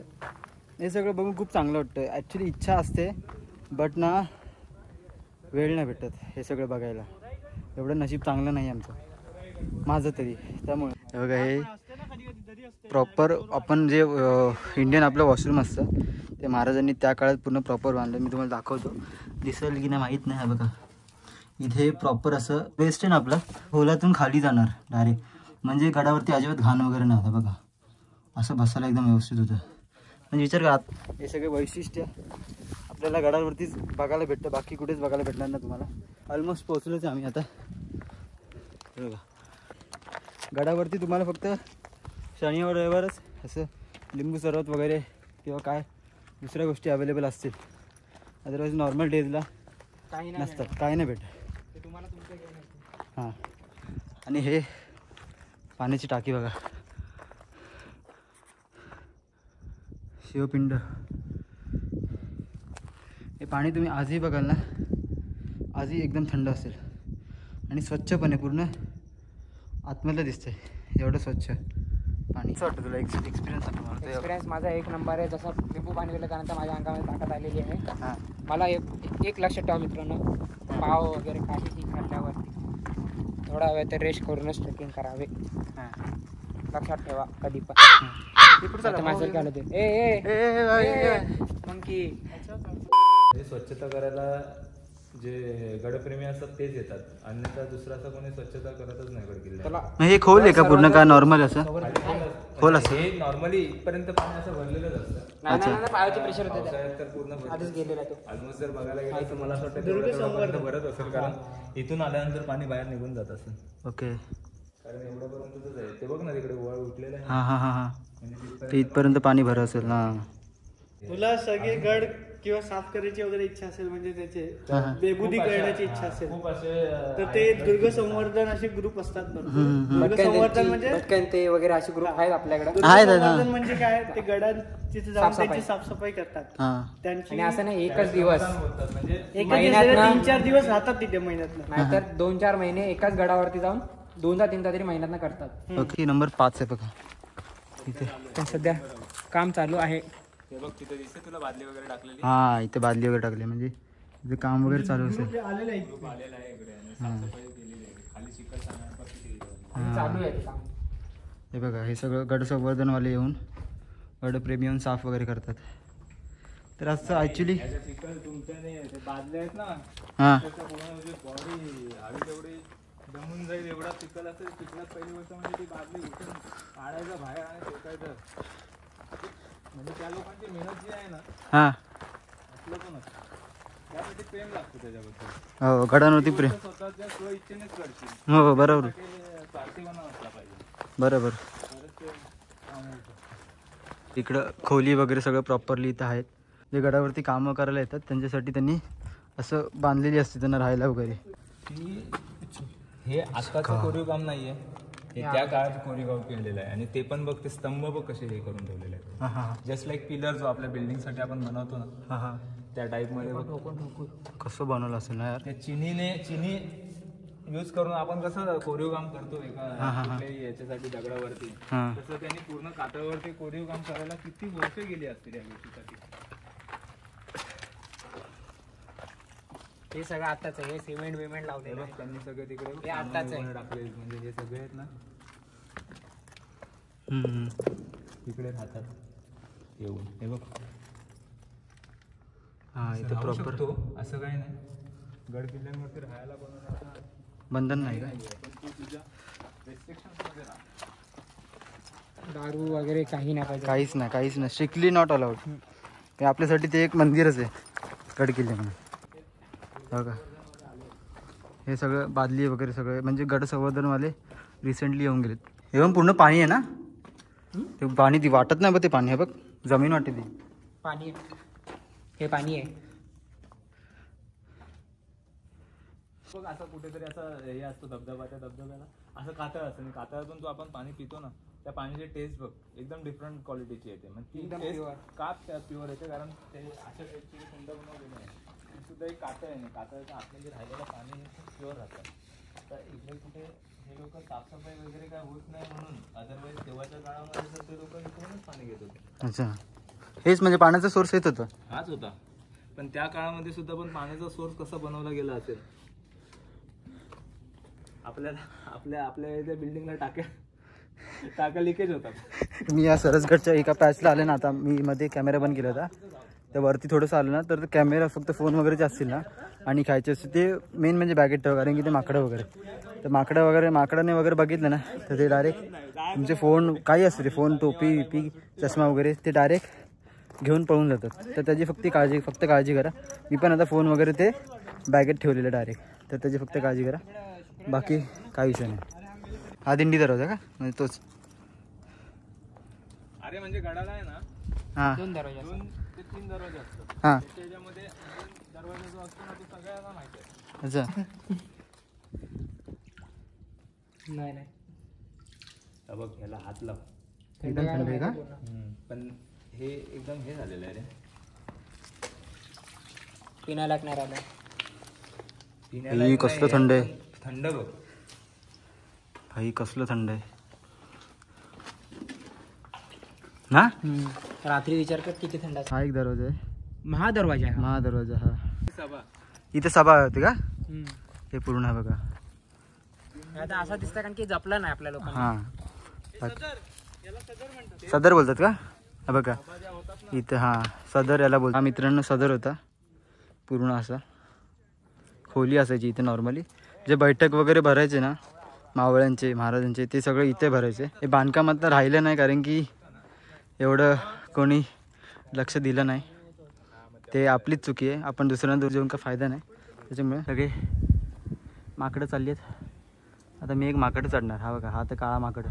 हे सगळं बघून खूप चांगलं वाटतं. ॲक्च्युली इच्छा असते, बट ना वेळ नाही भेटत हे सगळं बघायला. एवढं नशीब चांगलं नाही आमचं, माझं तरी. त्यामुळे बघा हे प्रॉपर आपण जे इंडियन आपलं वॉशरूम असतं ते महाराजांनी त्या काळात पूर्ण प्रॉपर बांधलं. मी तुम्हाला दाखवतो, दिसेल की नाही माहीत नाही. हा बघा इथे प्रॉपर असं वेस्ट आहे ना आपलं, होलातून खाली जाणार डायरेक्ट, म्हणजे गडावरती अजिबात घाण वगैरे नाही होता. बघा असं बसायला एकदम व्यवस्थित होतं. म्हणजे विचार करा, हे सगळे वैशिष्ट्य आपल्याला गडावरतीच बघायला भेटतं, बाकी कुठेच बघायला भेटणार ना तुम्हाला. ऑलमोस्ट पोहोचलोच आम्ही आता. बघा गडावरती तुम्हाला फक्त शनिवार रविवारच असं लिंबू सरबत वगैरे किंवा काय दुसऱ्या गोष्टी अवेलेबल असतील, अदरवाईज नॉर्मल डेजला काही नसतात, काही नाही भेटत. तुम्हाला तुमचं घेऊन. हां आणि हे पाण्याची टाकी बघा, शिवपिंड. हे पाणी तुम्ही आजही बघाल ना, आजही एकदम थंड असेल आणि स्वच्छ पण आहे, पूर्ण आतमधलं दिसतंय, एवढं स्वच्छ पाणी. कसं वाटतं तुला एक्सपिरियन्स सांग मला? एक्सपिरियन्स माझा एक नंबर आहे. जसं लिंबू पाणी पिलं त्यानंतर माझ्या अंगामध्ये ताकद आलेली आहे. हां मला एक लक्षात ठेवा मित्रांनो, पाव वगैरे काहीही खाल्ल्यावरती थोडा वेळ तर रेस्ट करूनच ट्रेकिंग करावे. हां लक्षात ठेवा कधी पण. चला माझं काय होते ए मंकी. हे स्वच्छता करायला जे गडप्रेमी असतात तेच येतात, अन्यथा दुसरा असं कोणी स्वच्छता करतच नाही गड किल्ला. हे खोल आहे का पूर्ण का नॉर्मल असं? खोल असं हे नॉर्मली इथपर्यंत पाणी असं भरलेलंच असतं. नाही पायाची प्रेशर होते पावसाळ्यात तर पूर्ण आधीच गेलेला तो. ऑलमोस्ट जर बघायला गेलं तर मला असं वाटतं तेवढं भरत असेल, कारण इथून आल्यानंतर पाणी बाहेर निघून जात असेल. ओके. कारण एवढ्यापर्यंतच आहे ते, बघ ना तिकडे वळ उठलेलं आहे. हां हां हां हां, ते इथपर्यंत पाणी भरत असेल ना. तुला सगळे गड किंवा साफ करायची वगैरे इच्छा असेल, म्हणजे त्याचे बेबुदी करण्याची इच्छा असेल खूप असे तर ते दुर्ग संवर्धन असे ग्रुप असतात. दुर्ग संवर्धन म्हणजे ते वगैरे असे ग्रुप आहेत आपल्याकडे. दुर्ग संवर्धन म्हणजे काय, ते गडांची जाऊन त्याची साफसफाई करतात. हां त्यांची आणि असं नाही एकच दिवस, म्हणजे महिन्यात 3-4 दिवस राहतात तिथे महिन्यात, नाहीतर 2-4 महिने एकाच गडावरती जाऊन 2-3 तरी महिन्यात करतात. ओके. नंबर 5 आहे बघा इथे. पण सध्या काम चालू आहे. हे बघ तिथे दिसते तुला बादली वगैरे टाकलेली. हां इथे बादली वगैरे टाकली, म्हणजे इथे काम वगैरे चालू असेल. आलेलं आहे. आलेला आहे इकडे आणि साफसफाई केलेली आहे. खाली चिकट सांगण्यापासून चालू आहे ते काम. हे बघा, हे सगळं गड संवर्धनवाले येऊन गडप्रेमी येऊन साफ वगैरे करतात. तर असं ॲक्च्युली चिकल तुमच्या नाही आहे, ते बादले आहेत ना, हां त्याचा पूर्ण बॉडी हवी तेवढी दमून जाईल एवढा चिकल असेल. चिखलात पहिली गोष्ट म्हणजे ती बादली उठून काढायचं बाहेर आणि फेकायचं. म्हणजे त्या लोकांची मेहनत जी आहे ना, हां असलं पण असतं, त्यासाठी प्रेम लागतं त्याच्याबद्दल. हो, गडांवरती प्रेम. स्वतःच्या स्व इच्छेनेच करतील, हो बरोबर स्वार्थीपणा नसला पाहिजे, बरोबर. तरच ते काम होतं. इकडं खोली वगैरे सगळं प्रॉपरली इथं आहेत. जे गडावरती कामं करायला येतात त्यांच्यासाठी त्यांनी असं बांधलेली असते त्यांना राहायला वगैरे. हे आत्ताचं कोरीव काम नाहीये, हे त्या काळात कोरीव काम केलेलं आहे. आणि ते पण बघ, ते स्तंभ बघ कसे हे करून ठेवलेले आहेत. हां हां जस्ट लाईक पिलर जो आपल्या बिल्डिंगसाठी आपण बनवतो ना, हां हां, त्या टाईपमध्ये कसं बनवलं असेल ना यार. त्या चिनी यूज करून आपण कसं कोरीव काम करतो एका कुठल्याही याच्यासाठी दगडावरती, हां तसं त्यांनी पूर्ण कातळावरती कोरीव काम करायला किती वर्ष गेली असतील या गोष्टीसाठी. हे सगळं आताच आहे. हे सिमेंट लावलेलं आहे. त्यांनी सगळे तिकडे हे आत्ताच आहे. टाकले, म्हणजे हे सगळे आहेत ना हम्म. तिकडे राहतात येऊन. हे बघ, हां इथे राहू प्रॉपर शकतो असं काही नाही. गड किल्ल्यांवरती राहायला बनवण्याचं बंधन नाही का? पण तू तुझ्या restrictions मध्ये राहा. दारू वगैरे काही नाही पाहिजे. काहीच नाही, स्ट्रिक्टली नॉट अलाउड. ते आपल्यासाठी ते एक मंदिरच आहे गड किल्ले म्हणून. बघा हे सगळं बादली वगैरे सगळे म्हणजे गड संवर्धनवाले रिसेंटली येऊन गेलेत. हे पण पूर्ण पाणी आहे ना, ते पाणी ती वाटत नाही बघ, ते पाणी हे बघ जमीन वाटते ती. पाणी आहे. हे पाणी आहे. बघ असं कुठेतरी असं हे असतो धबधबा, त्या धबधब्याला असं कातळ असतं आणि कातळातून जो आपण पाणी पितो ना, त्या पाण्याची टेस्ट बघ एकदम डिफरंट क्वालिटीची येते. मग ती एकदम टेस्ट pure. का प्युअर येते, कारण ते अशा टाईपची कुंड बनवलेली आहे. ती सुद्धा एक कातळ आहे ना, कातळाच्या आतमध्ये राहिलेलं पाणी हे खूप प्युअर राहतं. तर इकडे कुठे हे लोक साफसफाई वगैरे काय होत नाही म्हणून, अदरवाईज तेव्हाच्या काळामध्ये तर ते लोक इकडूनच पाणी घेत होते. अच्छा, हेच म्हणजे पाण्याचा सोर्स येत होता. हाच होता. पण त्या काळामध्ये सुद्धा पण पाण्याचा सोर्स कसा बनवला गेला असेल. आपल्या इथे बिल्डिंगला टाक्या लिकेज होतात. मी या सरसगडच्या एका पॅचला आले ना, आता मी मध्ये कॅमेरा बंद केला होता, तर वरती थोडंसं आलं ना, तर कॅमेरा फक्त फोन वगैरेचे असतील ना आणि खायचे असतील ते मेन म्हणजे बॅगेट ठेवा, कारण की ते माकडं वगैरे, तर माकडाने वगैरे बघितलं ना, तर ते डायरेक्ट तुमचे फोन काही असते ते फोन, टोपी विपी चष्मा वगैरे ते डायरेक्ट घेऊन पळून जातात. तर त्याची फक्त काळजी करा. मी पण आता फोन वगैरे ते बॅगेत ठेवलेलं डायरेक्ट, तर त्याची फक्त काळजी करा, बाकी काही विषय नाही. हा दिंडी दरवाजा का, म्हणजे तोच? अरे म्हणजे गडाला आहे ना, हां 2 दरवाजे. 2 ते 3 दरवाजे असतात. हां त्याच्यामध्ये दरवाजा जो असतो ना, तो सगळ्यांना माहिती आहे. अच्छा. नाही बघ ह्याला हात लाव. एकदम थंड आहे का? पण हे एकदम हे झालेलं आहे रे. पिण्याला नाही राहिलं. ही कसलं थंड आहे थंड बघ. भाई, कसलं थंड आहे ना. रात्री विचार कर किती थंड हा एक दरवाजा आहे, महादरवाजा आहे हा. महादरवाजा. हा इथे सभा होती का? हे पूर्ण आहे बघा. आता असं दिसतं कारण की जपलं नाही आपल्या लोकांना. हा सदर बोलतात का? हा बघा इथं, हा सदर याला बोलतात. हा मित्रांनो सदर होता पूर्ण. असा खोली असायची इथे. नॉर्मली जे बैठक वगैरे भरायचे ना मावळ्यांचे महाराजांचे, ते सगळं इथे भरायचे. हे बांधकामात राहिलं नाही कारण की एवढं कोणी लक्ष दिलं नाही. ते आपलीच चुकी आहे. आपण दुसऱ्यांना दूर जाऊन का फायदा नाही. त्याच्यामुळे सगळे माकडं चालली आहेत. आता मी एक माकड चढणार. हा बघा, हा तर काळा माकड.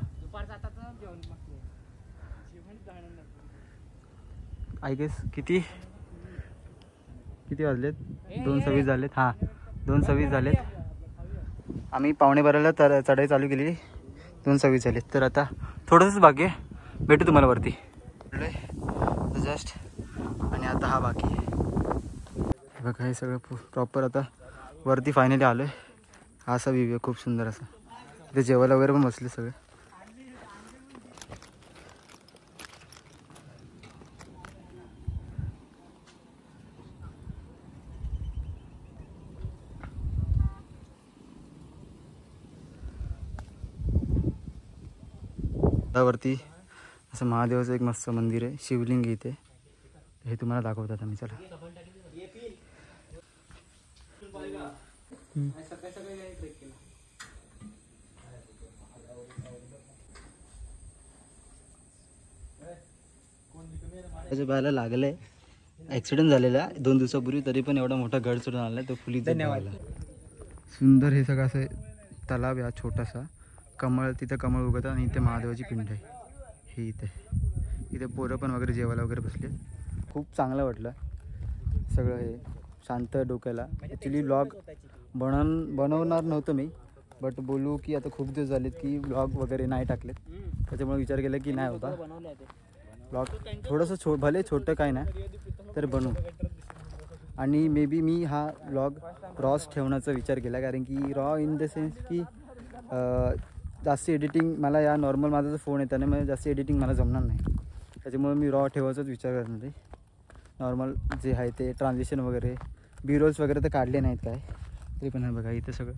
आय गेस किती वाजलेत? 2:26 झालेत. हा 2:26 झालेत. आम्ही 11:15 तर चढाई चालू केली. 2:26 झालेत. तर आता थोडंसंच बाकी आहे. भेटू तुम्हाला वरती जस्ट. आणि आता हा बाकी आहे बघा. हे सगळं प्रॉपर आता वरती फायनली आलो आहे. हा असा व्ह्यू आहे खूप सुंदर असा. इथे जेवायला वगैरे पण बसले सगळे. वरती असं महादेवाचं एक मस्त मंदिर आहे. शिवलिंग इथे. हे तुम्हाला दाखवतात आम्ही. चला. त्याच्या बायला लागलंय. ॲक्सिडेंट झालेला 2 दिवसापूर्वी. तरी पण एवढा मोठा गड चढून आला तो फुली. धन्यवाद. सुंदर हे सगळं असं तलाव या छोटासा. कमळ, तिथं कमळ उगवतात आणि इथे महादेवाची पिंड आहे. हे इथे पोरं पण वगैरे जेवायला वगैरे बसले. खूप चांगलं वाटलं सगळं हे शांत डोक्याला. ॲक्च्युली व्लॉग बनवणार नव्हतं मी, बट बोलू की आता खूप दिवस झालेत की व्लॉग वगैरे नाही टाकलेत. त्याच्यामुळे विचार केला की नाही होता व्लॉग. थोडंसं भले छोटं काय नाही तर बनवू. आणि मे बी मी हा व्लॉग रॉच ठेवण्याचा विचार केला. कारण की रॉ इन द सेन्स की जास्त एडिटिंग मला या नॉर्मल माझा जो फोन आहे त्याने मग जास्त एडिटिंग मला जमणार नाही. त्याच्यामुळे मी रॉ ठेवायचाच विचार करणार आहे. नॉर्मल जे आहे ते ट्रान्झिशन वगैरे बी रोल्स वगैरे तर काढले नाहीत काय. तरी पण आहे बघा इथे सगळं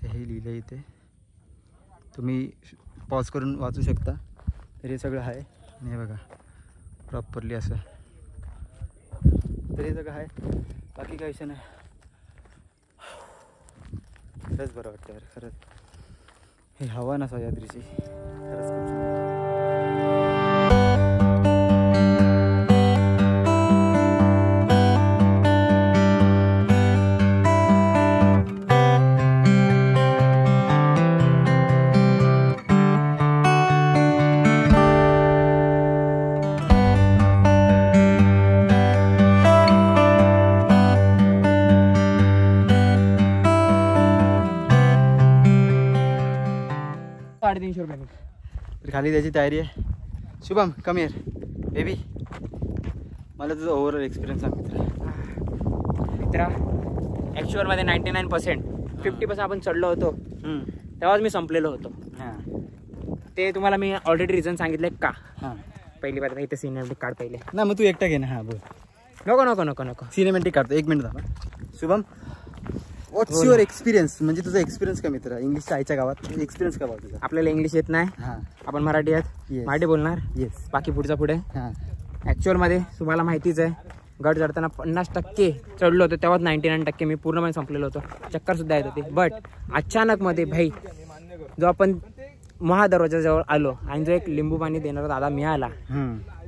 हे लिहिलं आहे. इथे तुम्ही पॉज करून वाचू शकता. तर हे सगळं आहे. आणि हे बघा प्रॉपरली असं. तर हे सगळं आहे. बाकी काही विषय नाही. खरंच बरं वाटतं यार. खरंच हे हवा ना सह्याद्रीची खरंच खूप सुंदर. तर खाली त्याची तयारी आहे. Shubham come here baby. मला तुझा ओव्हरऑल एक्सपिरियन्स सांग मित्रा. ॲक्च्युअलमध्ये 99% 50% आपण चढलो होतो तेव्हाच मी संपलेलो होतो. हां ते तुम्हाला मी ऑलरेडी रिझन सांगितले का. हां पहिली बार इथे सिनेमॅटिक काढ पहिले. ना मग तू एकटा घे ना. हां बोल. नको नको नको नको सिनेमॅटिक काढतो. 1 मिनिट थांबा. शुभम व्हॉट्स युअर एक्सपिरियन्स. म्हणजे तुझा एक्सपिरियन्स का मित्र इंग्लिशच्या आईच्या गावात एक्सपिरियन्स का तुझा. आपल्याला इंग्लिश येत नाही. हां आपण मराठी आहेत. Yes. मराठी बोलणार. येस. बाकी पुढचा पुढे. हां ॲक्च्युअलमध्ये तुम्हाला माहितीच आहे गड चढताना 50% चढलो होतो तेव्हाच 99% मी पूर्णपणे संपलेलो होतो. चक्करसुद्धा येत होते. बट अचानकमध्ये भाई जो आपण महादरवाजाजवळ आलो आणि जो एक लिंबू पाणी देणारा दादा मिळाला,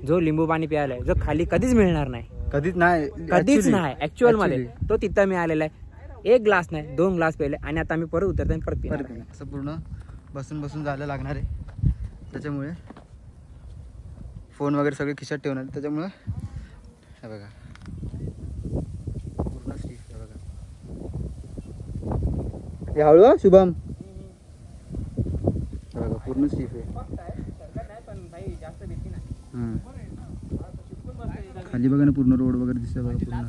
जो लिंबू पाणी प्यायलाय जो खाली कधीच मिळणार नाही. कधीच नाही. ॲक्च्युअलमध्ये तो तिथं मिळालेला आहे. 1 ग्लास नाही 2 ग्लास प्यायले आणि आता मी परत उतरते आणि परत पिणार. असं पूर्ण बसून जायला लागणार आहे. त्याच्यामुळे फोन वगैरे सगळे खिशात ठेवणार. त्याच्यामुळे हे बघा पूर्ण स्टीफ आहे बघा. हे हळू शुभम. हे बघा पूर्ण स्टीफ आहे. खाली बघा ना पूर्ण रोड वगैरे दिसतंय बघा पूर्ण.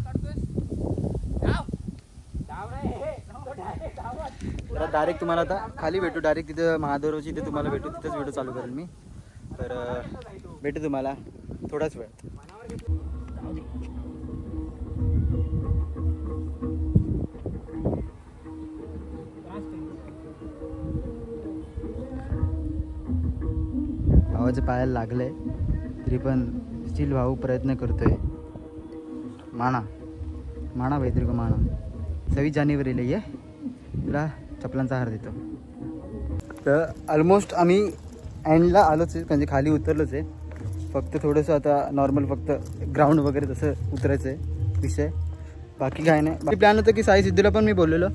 डायरेक्ट तुम्हाला आता खाली भेटू, डायरेक्ट तिथं महादेवची इथे तुम्हाला भेटू, तिथंच व्हिडिओ चालू करेल मी. तर भेटू तुम्हाला थोडाच वेळ. भावाच्या पायाला लागलंय तरी पण स्टील भाऊ प्रयत्न करतोय. माना काहीतरी का माना 26 जानेवारीला ये तुला चपलांचा हार देतो. तर ऑलमोस्ट आम्ही एंडला आलोच आहे, म्हणजे खाली उतरलोच आहे. फक्त थोडंसं आता नॉर्मल फक्त ग्राउंड वगैरे तसं उतरायचं आहे विषय, बाकी काय नाही. बाकी प्लॅन होतं की साई सिद्धूला पण मी बोललेलो,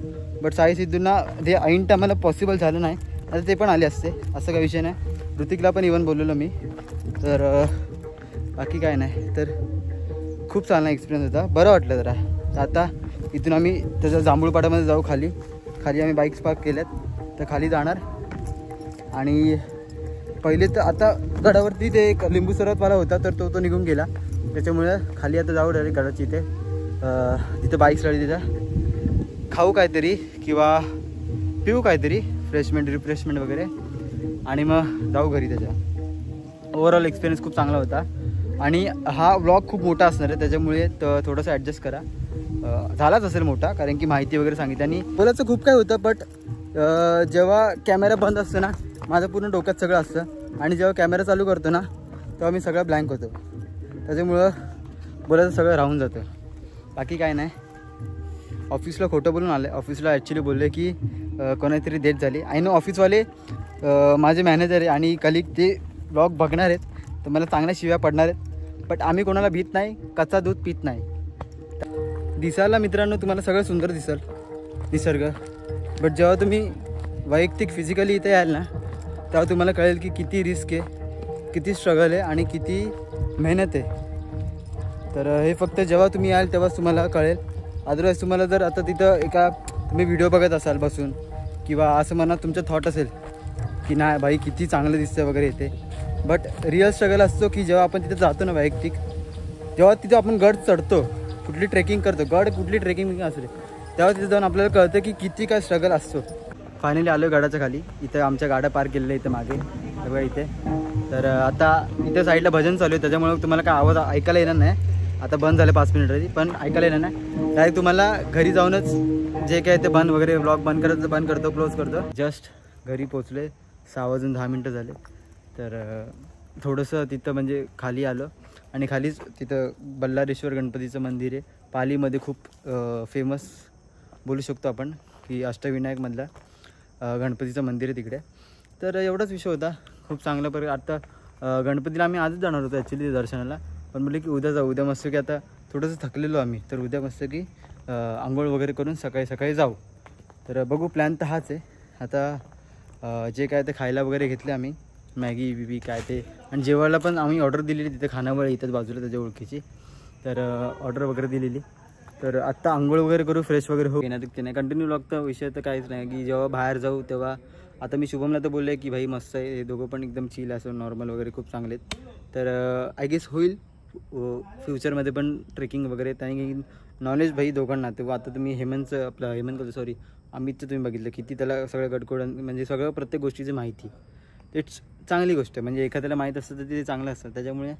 बट साई सिद्धूंना ते ऐन टायमाला पॉसिबल झालं नाही. आता ते पण आले असते, असं काही विषय नाही. ऋतिकला पण इव्हन बोललेलो मी. तर बाकी काय नाही. तर खूप चांगला एक्सपिरियन्स होता, बरं वाटलं जरा. आता इथून आम्ही त्याच्या जांभूळपाड्यामध्ये जाऊ. खाली आम्ही बाईक्स पार्क केल्यात, तर खाली जाणार. आणि पहिले तर आता गडावरती ते एक लिंबू सरबतवाला होता, तर तो निघून गेला. त्याच्यामुळे खाली आता जाऊ डायरेक्ट गडाची इथे. तिथं बाईक्स लावली, तिथं खाऊ काहीतरी किंवा पिऊ काहीतरी रिफ्रेशमेंट वगैरे, आणि मग जाऊ घरी. त्याच्या ओव्हरऑल एक्सपिरियन्स खूप चांगला होता. आणि हा व्लॉग खूप मोठा असणार आहे, त्याच्यामुळे थोडंसं ॲडजस्ट करा. झालाच असेल मोठा, कारण की माहिती वगैरे सांगितली आणि बोलायचं खूप काय होतं. बट जेव्हा कॅमेरा बंद असतो ना, माझं पूर्ण डोक्यात सगळं असतं, आणि जेव्हा कॅमेरा चालू करतो ना तेव्हा मी सगळं ब्लँक होतो. त्याच्यामुळं बोलायचं सगळं राहून जातं. बाकी काय नाही. ऑफिसला खोटं बोलून आलं. ऑफिसला ॲक्च्युली बोलले की कोणातरी डेथ झाली. आय नो ऑफिसवाले माझे मॅनेजर आहे आणि कलिग ते ब्लॉग बघणार आहेत, तर मला चांगल्या शिव्या पडणार आहेत. बट आम्ही कोणाला भीत नाही, कच्चा दूध पित नाही. दिसायला मित्रांनो तुम्हाला सगळं सुंदर दिसेल निसर्ग, बट जेव्हा तुम्ही वैयक्तिक फिजिकली इथे याल ना, तेव्हा तुम्हाला कळेल की किती रिस्क आहे, किती स्ट्रगल आहे आणि किती मेहनत आहे. तर हे फक्त जेव्हा तुम्ही याल तेव्हाच तुम्हाला कळेल. अदरवाईज तुम्हाला जर आता तिथं तुम्ही व्हिडिओ बघत असाल बसून, किंवा असं मनात तुमचं थॉट असेल की नाही भाई किती चांगलं दिसतं वगैरे येते, बट रिअल स्ट्रगल असतो की जेव्हा आपण तिथे जातो ना वैयक्तिक, जेव्हा तिथं आपण गड चढतो, कुठली ट्रेकिंग करतो, कुठली ट्रेकिंग असेल, तेव्हा तिथे जाऊन आपल्याला कळतं की किती काय स्ट्रगल असतो. फायनली आलो गडाच्या खाली. इथं आमच्या गाड्या पार्क केलेल्या इथं मागे सगळं इथे. तर आता इथे साईडला भजन चालू आहे, त्याच्यामुळे तुम्हाला काय आवाज ऐकायला येणार नाही. आता बंद झालं 5 मिनिट तरी, पण ऐकायला येणार नाही. डायरेक्ट तुम्हाला घरी जाऊनच जे काय ते बंद वगैरे व्लॉग बंद करतो क्लोज करतो. जस्ट घरी पोचले, 6 वाजून 10 मिनटं झाले. तर थोडंसं तिथं म्हणजे खाली आलं, आणि खालीच तिथं बल्लारेश्वर गणपतीचं मंदिर आहे. पालीमध्ये खूप फेमस बोलू शकतो आपण की अष्टविनायकमधला गणपतीचं मंदिर आहे तिकडे. तर एवढाच विषय होता. खूप चांगला आता गणपतीला आम्ही आजच जाणार होतो ॲक्च्युली दर्शनाला, पण म्हटलं की उद्या जाऊ. उद्या मस्त की आता थोडंसं थकलेलो आम्ही, तर उद्या मस्त की आंघोळ वगैरे करून सकाळी जाऊ. तर बघू, प्लॅन तर हाच आहे. आता जे काय ते खायला वगैरे घेतले आम्ही, मॅगी बिबी काय ते, आणि जेवायला पण आम्ही ऑर्डर दिलेली तिथे खानावळ इथंच बाजूला त्याच्या ओळखीची. तर ऑर्डर वगैरे दिलेली. तर आत्ता आंघोळ वगैरे करू, फ्रेश वगैरे हो. येण्यात ते नाही कंटिन्यू लागतं. विषय तर काहीच नाही की जेव्हा बाहेर जाऊ तेव्हा. आता मी शुभमला तर बोलले की भाई मस्त आहे, हे दोघं पण एकदम चिल असं नॉर्मल वगैरे खूप चांगले आहेत. तर आय गेस होईल फ्युचरमध्ये पण ट्रेकिंग वगैरे. त्याने नॉलेज भाई दोघांना. तेव्हा आता तुम्ही अमितचं तुम्ही बघितलं किती त्याला सगळं गडकोड, म्हणजे सगळं प्रत्येक गोष्टीची माहिती. इट्स चांगली गोष्ट आहे, म्हणजे एखाद्याला माहीत असतं तर ते चांगलं असतं. त्याच्यामुळे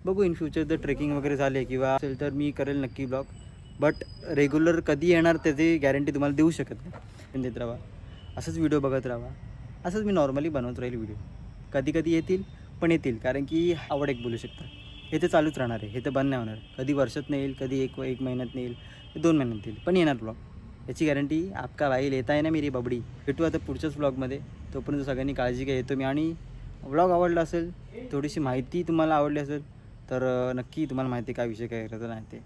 बघू इन फ्युचर जर ट्रेकिंग वगैरे झाले किंवा असेल तर मी करेल नक्की ब्लॉग. बट रेग्युलर कधी येणार त्याची गॅरंटी तुम्हाला देऊ शकत नाही. देत राहा, असंच व्हिडिओ बघत राहा, असंच मी नॉर्मली बनवत राहील व्हिडिओ. कधी येतील, पण येतील, कारण की आवड एक बोलू शकता. हे तर चालूच राहणार आहे, हे तर बंद नाही होणार. कधी वर्षात नाही येईल, कधी एक महिन्यात नाही येईल, 2 महिन्यात येईल, पण येणार ब्लॉग. याची गॅरंटी आपका भाई लेता आहे ना मेरी बबडी. भेटू आता पुढच्याच ब्लॉगमध्ये. तोपर्यंत सगळ्यांनी काळजी घ्या. येतो मी. आणि ब्लॉग आवडला असेल, थोडीशी माहिती तुम्हाला आवडली असेल तर नक्की तुम्हाला माहिती काय विषय काय करायचं नाही ते.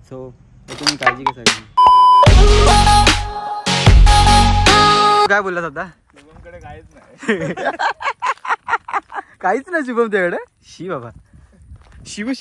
सो तुम्ही काळजी घ्या सगळ्यांनी. काय बोललास आता? शुभमकडे काहीच नाही. काहीच नाही शुभम त्याकडे. शी बाबा, शिव